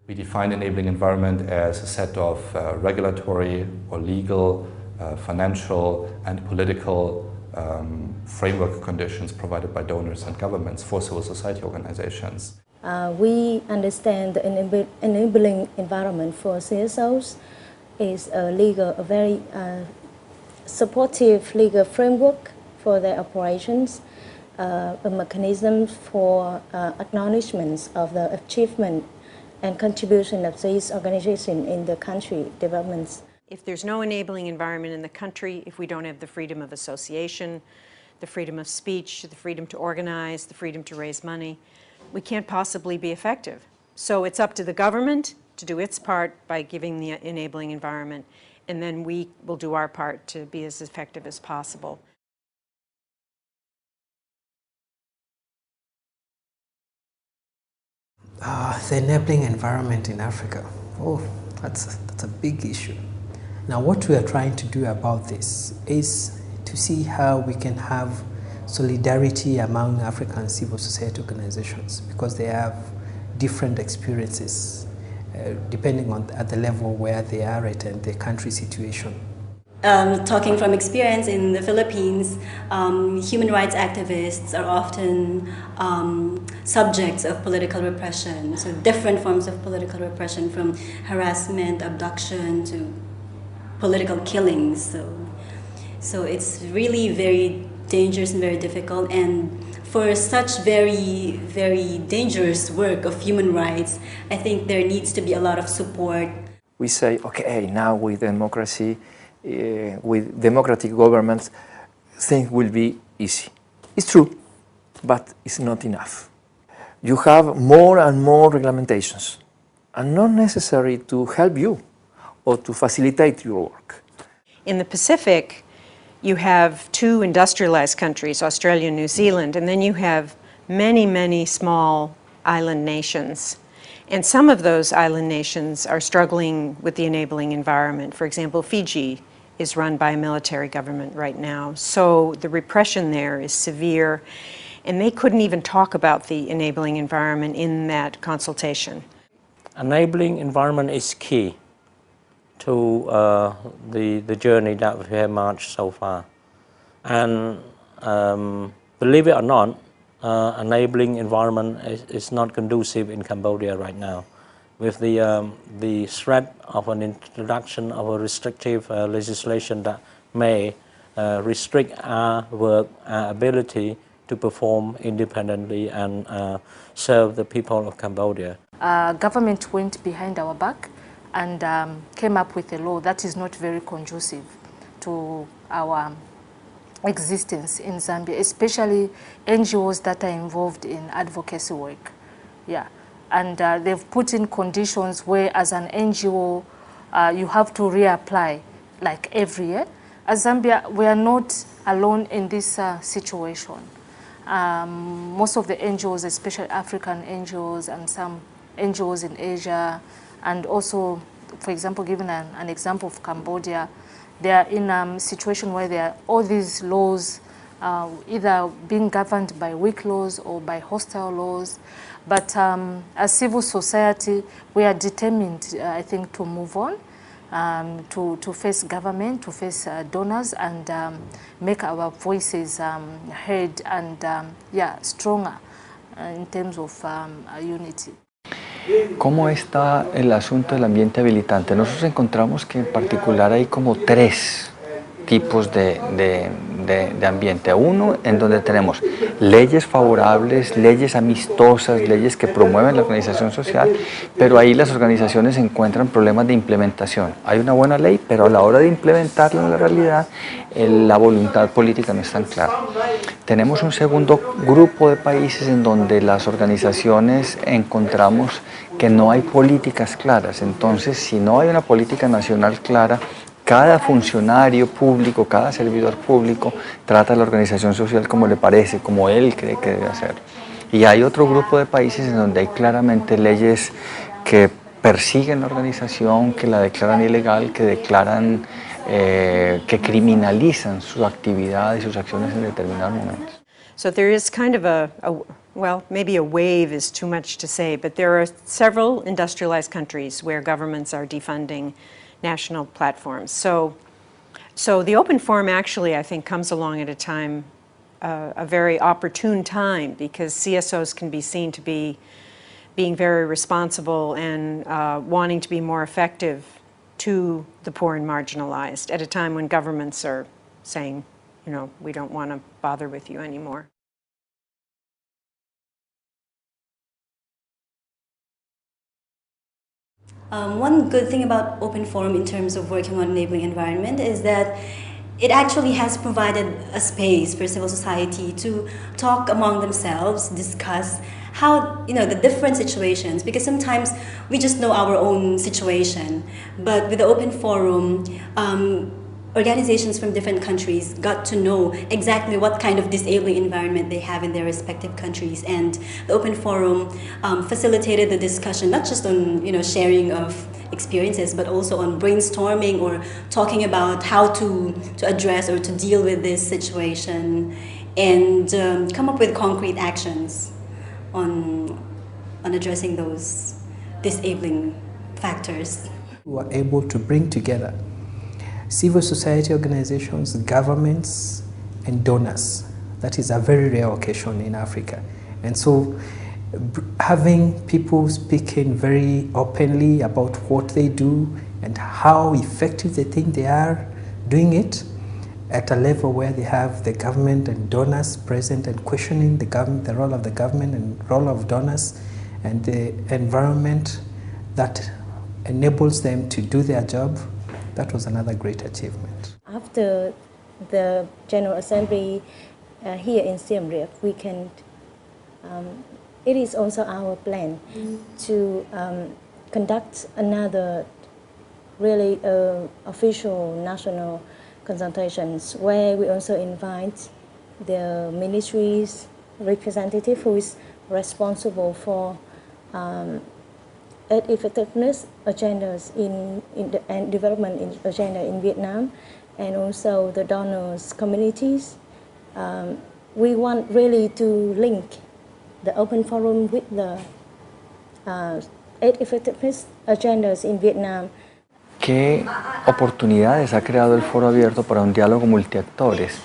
We define enabling environment as a set of regulatory or legal, financial and political framework conditions provided by donors and governments for civil society organizations. We understand the enabling environment for CSOs is a very supportive legal framework for their operations, a mechanism for acknowledgement of the achievement and contribution of these organizations in the country developments. If there's no enabling environment in the country, if we don't have the freedom of association, the freedom of speech, the freedom to organize, the freedom to raise money, we can't possibly be effective. So it's up to the government to do its part by giving the enabling environment, and then we will do our part to be as effective as possible. The enabling environment in Africa. Oh, that's a big issue. Now, what we are trying to do about this is to see how we can have solidarity among African civil society organizations, because they have different experiences depending on at the level where they are at and their country situation. Talking from experience in the Philippines, human rights activists are often subjects of political repression. So different forms of political repression, from harassment, abduction to political killings. So it's really very dangerous and very difficult. And for such very, very dangerous work of human rights, I think there needs to be a lot of support. We say, okay, now with democracy, with democratic governments, things will be easy. It's true, but it's not enough. You have more and more regulations, and not necessary to help you or to facilitate your work. In the Pacific, you have two industrialized countries, Australia and New Zealand, and then you have many, many small island nations. And some of those island nations are struggling with the enabling environment. For example, Fiji is run by a military government right now. So the repression there is severe, and they couldn't even talk about the enabling environment in that consultation. Enabling environment is key to the journey that we have marched so far. And believe it or not, enabling environment is not conducive in Cambodia right now. With the threat of an introduction of a restrictive legislation that may restrict our work, our ability to perform independently and serve the people of Cambodia. Government went behind our back and came up with a law that is not very conducive to our existence in Zambia, especially NGOs that are involved in advocacy work. Yeah. And they've put in conditions where, as an NGO, you have to reapply like every year. As Zambia, we are not alone in this situation. Most of the NGOs, especially African NGOs and some NGOs in Asia, and also, for example, given an example of Cambodia, they are in a situation where there are all these laws either being governed by weak laws or by hostile laws. But as civil society, we are determined, I think, to move on, to face government, to face donors, and make our voices heard and stronger in terms of unity. ¿Cómo está el asunto del ambiente habilitante? Nosotros encontramos que en particular hay como tres tipos de ambiente. Uno en donde tenemos leyes favorables, leyes amistosas, leyes que promueven la organización social, pero ahí las organizaciones encuentran problemas de implementación. Hay una buena ley, pero a la hora de implementarla en la realidad, la voluntad política no es tan clara. Tenemos un segundo grupo de países en donde las organizaciones encontramos que no hay políticas claras. Entonces, si no hay una política nacional clara, cada funcionario público, cada servidor público trata a la organización social como le parece, como él cree que debe hacer. Y hay otro grupo de países en donde hay claramente leyes que persiguen la organización, que la declaran ilegal, que declaran, que criminalizan su actividad y sus acciones en determinados momentos. So there is kind of well, maybe a wave is too much to say, but there are several industrialized countries where governments are defunding national platforms. So the Open Forum actually, I think, comes along at a time, a very opportune time, because CSOs can be seen to be being very responsible and wanting to be more effective to the poor and marginalized at a time when governments are saying, you know, we don't want to bother with you anymore. One good thing about Open Forum in terms of working on enabling environment is that it actually has provided a space for civil society to talk among themselves, discuss how, you know, the different situations, because sometimes we just know our own situation, but with the Open Forum, organizations from different countries got to know exactly what kind of disabling environment they have in their respective countries, and the Open Forum facilitated the discussion not just on, you know, sharing of experiences, but also on brainstorming or talking about how to address or to deal with this situation, and come up with concrete actions on addressing those disabling factors. We were able to bring together civil society organizations, governments, and donors. That is a very rare occasion in Africa. And so having people speaking very openly about what they do and how effective they think they are doing it at a level where they have the government and donors present and questioning the government, the role of the government and role of donors, and the environment that enables them to do their job, that was another great achievement. After the General Assembly here in Siem Reap, we can, it is also our plan to conduct another really official national consultations where we also invite the ministry's representative who is responsible for aid effectiveness agendas and development agenda in Vietnam, and also the donors communities. We want really to link the Open Forum with the aid effectiveness agendas in Vietnam. ¿Qué oportunidades ha creado el Foro Abierto para un diálogo multiactores?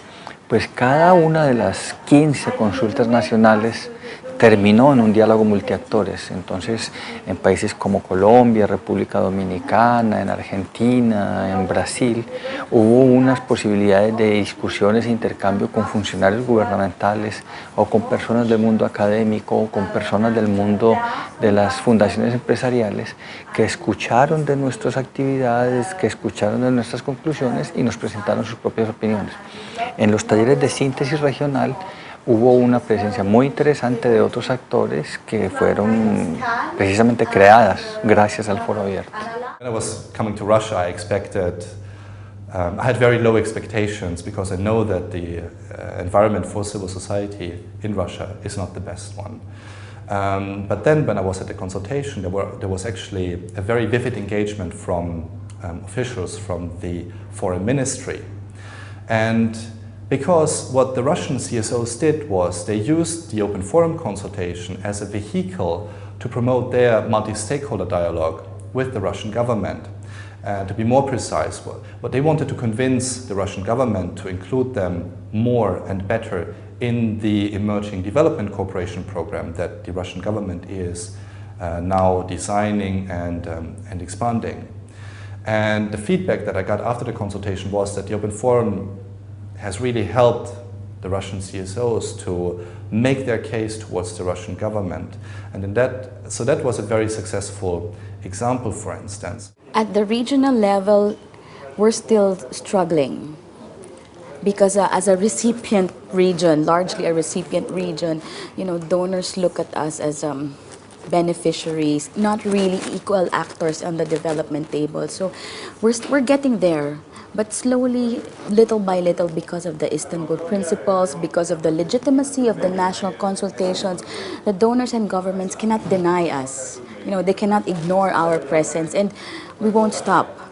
Pues cada una de las 15 consultas nacionales terminó en un diálogo multiactores. Entonces, en países como Colombia, República Dominicana, en Argentina, en Brasil, hubo unas posibilidades de discusiones e intercambio con funcionarios gubernamentales o con personas del mundo académico o con personas del mundo de las fundaciones empresariales que escucharon de nuestras actividades, que escucharon de nuestras conclusiones y nos presentaron sus propias opiniones. En los talleres de síntesis regional hubo una presencia muy interesante de otros actores que fueron precisamente creadas gracias al Foro Abierto. When I was coming to Russia, I expected, I had very low expectations because I know that the environment for civil society in Russia is not the best one. But then when I was at the consultation, there was actually a very vivid engagement from officials from the foreign ministry. And because what the Russian CSOs did was they used the Open Forum consultation as a vehicle to promote their multi-stakeholder dialogue with the Russian government. To be more precise, what they wanted to convince the Russian government to include them more and better in the emerging development cooperation program that the Russian government is now designing and expanding. And the feedback that I got after the consultation was that the Open Forum has really helped the Russian CSOs to make their case towards the Russian government. And so that was a very successful example, for instance. At the regional level, we're still struggling because as a recipient region, largely a recipient region, you know, donors look at us as beneficiaries, not really equal actors on the development table. So we're getting there. But slowly, little by little, because of the Istanbul principles, because of the legitimacy of the national consultations, the donors and governments cannot deny us. You know, they cannot ignore our presence, and we won't stop.